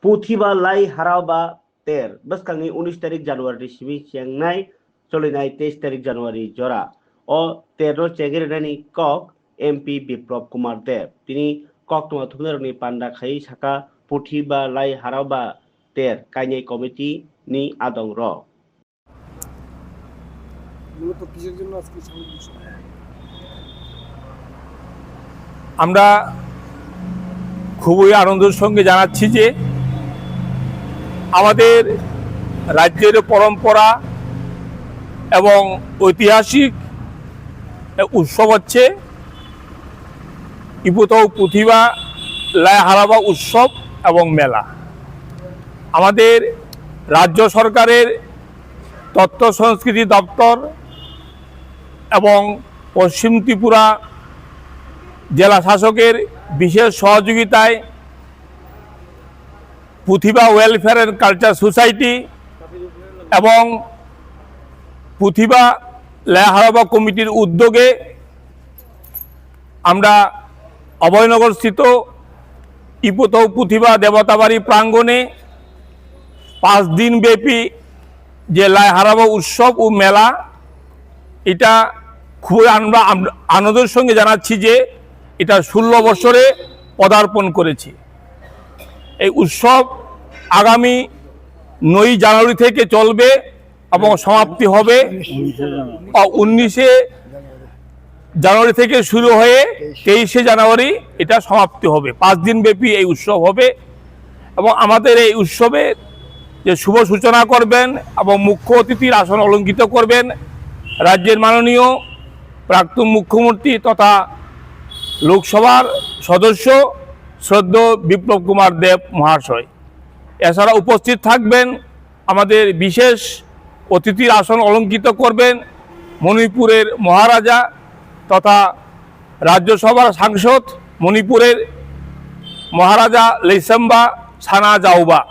पुथिबा लाई हाराबा तेर बसखांनि 19 तारिख जानुवारि सिबि चेंनाय चलिनाय 23 तारिख जानुवारि जरा ओ तेर चेंगेरेनानि कक एमपी बिप्लब कुमार देव तिनि कक थुमथुमनि पान्डा खाई साका पुथिबा लाई हाराबा तेर काइनाय कमिटी नि आदं र মূলত কিসের জন্য আজকে সমাবেশ? আমরা খুবই আনন্দের সঙ্গে জানাচ্ছি যে আমাদের রাজ্যের পরম্পরা এবং ঐতিহাসিক উৎসব হচ্ছে ইপুতৌ পুথিবা লাই হারাবা উৎসব এবং মেলা। আমাদের রাজ্য সরকারের তথ্য সংস্কৃতি দপ্তর এবং পশ্চিম ত্রিপুরা জেলা শাসকের বিশেষ সহযোগিতায় পুথিবা ওয়েলফেয়ার অ্যান্ড কালচার সোসাইটি এবং পুথিবা লাই হারাবা কমিটির উদ্যোগে আমরা অভয়নগর স্থিত ইপুতৌ পুথিবা দেবতাবাড়ি প্রাঙ্গণে 5 দিন ব্যাপী যে লাই হারাবা উৎসব ও মেলা, এটা খুবই আমরা আনন্দের সঙ্গে জানাচ্ছি যে এটা 16 বছরে পদার্পণ করেছি। এই উৎসব আগামী 9 জানুয়ারি থেকে চলবে এবং সমাপ্তি হবে 19 জানুয়ারি থেকে শুরু হয়ে 23 জানুয়ারি এটা সমাপ্তি হবে। 5 দিন ব্যাপী এই উৎসব হবে এবং আমাদের এই উৎসবে যে শুভ সূচনা করবেন এবং মুখ্য অতিথির আসন অলঙ্কৃত করবেন রাজ্যের মাননীয় প্রাক্তন মুখ্যমন্ত্রী তথা লোকসভার সদস্য শ্রদ্ধেয় বিপ্লব কুমার দেব মহাশয়। এছাড়া উপস্থিত থাকবেন আমাদের বিশেষ অতিথির আসন অলঙ্কৃত করবেন মণিপুরের মহারাজা তথা রাজ্যসভার সাংসদ মণিপুরের মহারাজা লেইসাম্বা সানা জাউবা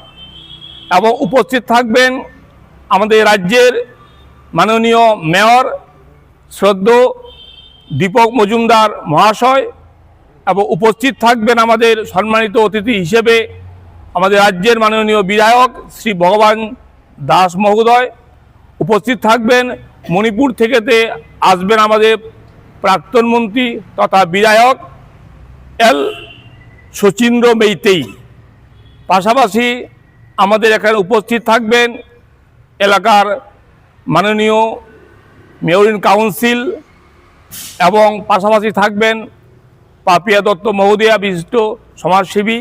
এবং উপস্থিত থাকবেন আমাদের রাজ্যের মাননীয় মেয়র শ্রদ্ধেয় দীপক মজুমদার মহাশয় এবং উপস্থিত থাকবেন আমাদের সম্মানিত অতিথি হিসেবে আমাদের রাজ্যের মাননীয় বিধায়ক শ্রী ভগবান দাস মহোদয়। উপস্থিত থাকবেন মণিপুর থেকেতে আসবেন আমাদের প্রাক্তন মন্ত্রী তথা বিধায়ক এল শচীন্দ্র মেইতেই। পাশাপাশি আমাদের এখানে উপস্থিত থাকবেন এলাকার মাননীয় মেয়রিন কাউন্সিল এবং পাশাপাশি থাকবেন পাপিয়া দত্ত মহোদয়া বিশিষ্ট সমাজসেবী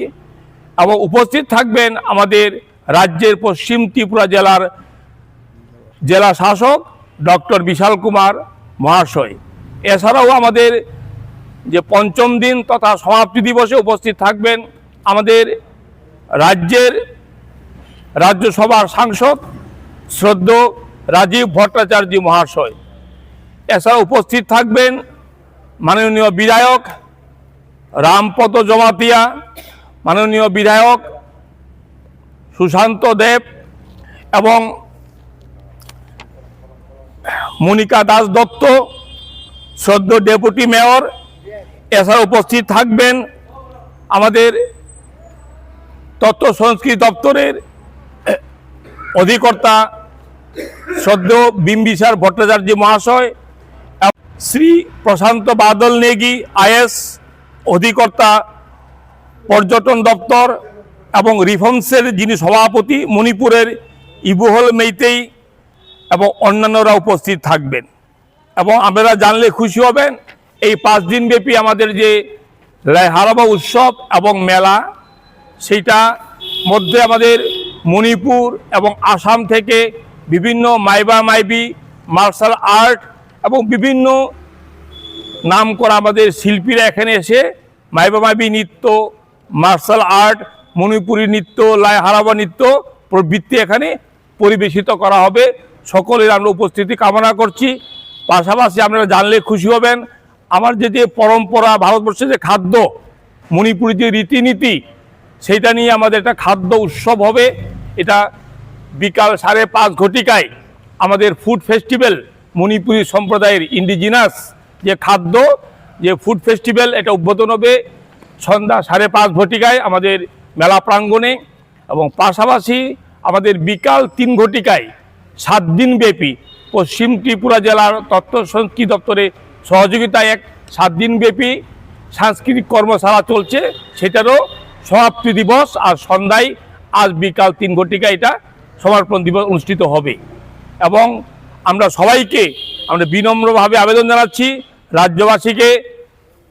এবং উপস্থিত থাকবেন আমাদের রাজ্যের পশ্চিম ত্রিপুরা জেলার জেলা শাসক ডক্টর বিশাল কুমার মহাশয়। এছাড়াও আমাদের যে পঞ্চম দিন তথা সমাপ্তি দিবসে উপস্থিত থাকবেন আমাদের রাজ্যের রাজ্যসভার সাংসদ শ্রদ্ধেয় রাজীব ভট্টাচার্য মহাশয়। এছাড়া উপস্থিত থাকবেন মাননীয় বিধায়ক রামপদ জমাতিয়া, মাননীয় বিধায়ক সুশান্ত দেব এবং মনিকা দাস দত্ত শ্রদ্ধেয় ডেপুটি মেয়র। এছাড়া উপস্থিত থাকবেন আমাদের তথ্য সংস্কৃতি দপ্তরের অধিকর্তা শ্রদ্ধেয় বিম্বিসার ভট্টাচার্য মহাশয়, শ্রী প্রশান্ত বাদল নেগি আইএস অধিকর্তা পর্যটন দপ্তর এবং রিফর্মসের যিনি সভাপতি মণিপুরের ইবুহল মেইতেই এবং অন্যান্যরা উপস্থিত থাকবেন। এবং আপনারা জানলে খুশি হবেন এই 5 দিন ব্যাপী আমাদের যে লাই হারাবা উৎসব এবং মেলা, সেইটা মধ্যে আমাদের মণিপুর এবং আসাম থেকে বিভিন্ন মাইবা মাইবি মার্শাল আর্ট এবং বিভিন্ন নাম করা আমাদের শিল্পীরা এখানে এসে মাইবা মাইবি নৃত্য, মার্শাল আর্ট, মণিপুরী নৃত্য, লাই হারাবা নৃত্য প্রভৃতি এখানে পরিবেশিত করা হবে। সকলের আমরা উপস্থিতি কামনা করছি। পাশাপাশি আপনারা জানলে খুশি হবেন আমার যে পরম্পরা, ভারতবর্ষের যে খাদ্য, মণিপুরী যে রীতিনীতি, সেইটা নিয়ে আমাদের একটা খাদ্য উৎসব হবে। এটা বিকাল 5:30 ঘটিকায় আমাদের ফুড ফেস্টিভ্যাল, মণিপুরী সম্প্রদায়ের ইন্ডিজিনাস যে খাদ্য যে ফুড ফেস্টিভ্যাল, এটা উদ্বোধন হবে সন্ধ্যা 5:30 ঘটিকায় আমাদের মেলা প্রাঙ্গণে। এবং পাশাপাশি আমাদের বিকাল 3 ঘটিকায় 7 দিন ব্যাপী পশ্চিম ত্রিপুরা জেলার তথ্য সংস্কৃতি দপ্তরের সহযোগিতায় এক 7 দিন ব্যাপী সাংস্কৃতিক কর্মশালা চলছে, সেটারও সমাপ্তি দিবস। আর সন্ধ্যায় আজ বিকাল 3 ঘটিকায় এটা সমর্পণ দিবস অনুষ্ঠিত হবে। এবং আমরা সবাইকে আমরা বিনম্রভাবে আবেদন জানাচ্ছি, রাজ্যবাসীকে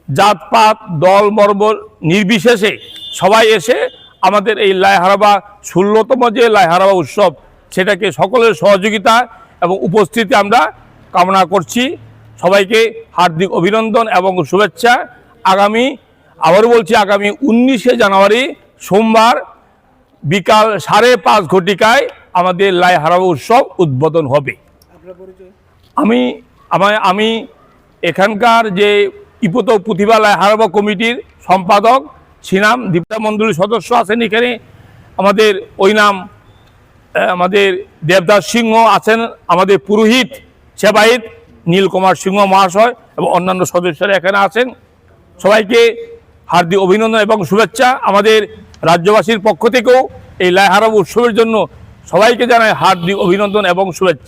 জাতপাত দল বর্গ নির্বিশেষে সবাই এসে আমাদের এই লাইহারাবা 16তম যে লাইহারাবা উৎসব, সেটাকে সকলের সহযোগিতা এবং উপস্থিতি আমরা কামনা করছি। সবাইকে হার্দিক অভিনন্দন এবং শুভেচ্ছা। আবারও বলছি, আগামী 19শে জানুয়ারি সোমবার বিকাল 5:30 ঘটিকায় আমাদের লাইহারাবা উৎসব উদ্বোধন হবে। আপনার পরিচয়? আমি এখানকার যে ইপত প্রতিভা লাইহারাবা কমিটির সম্পাদক ছিলাম। দীপা মণ্ডলীর সদস্য আছেন এখানে, আমাদের ওই নাম আমাদের দেবদাস সিংহ আছেন, আমাদের পুরোহিত সেবায়িত নীলকুমার সিংহ মহাশয় এবং অন্যান্য সদস্যরা এখানে আছেন। সবাইকে হার্দিক অভিনন্দন এবং শুভেচ্ছা। আমাদের রাজ্যবাসীর পক্ষ থেকেও এই লাইহারাবা উৎসবের জন্য সবাইকে জানাই হার্দিক অভিনন্দন এবং শুভেচ্ছা।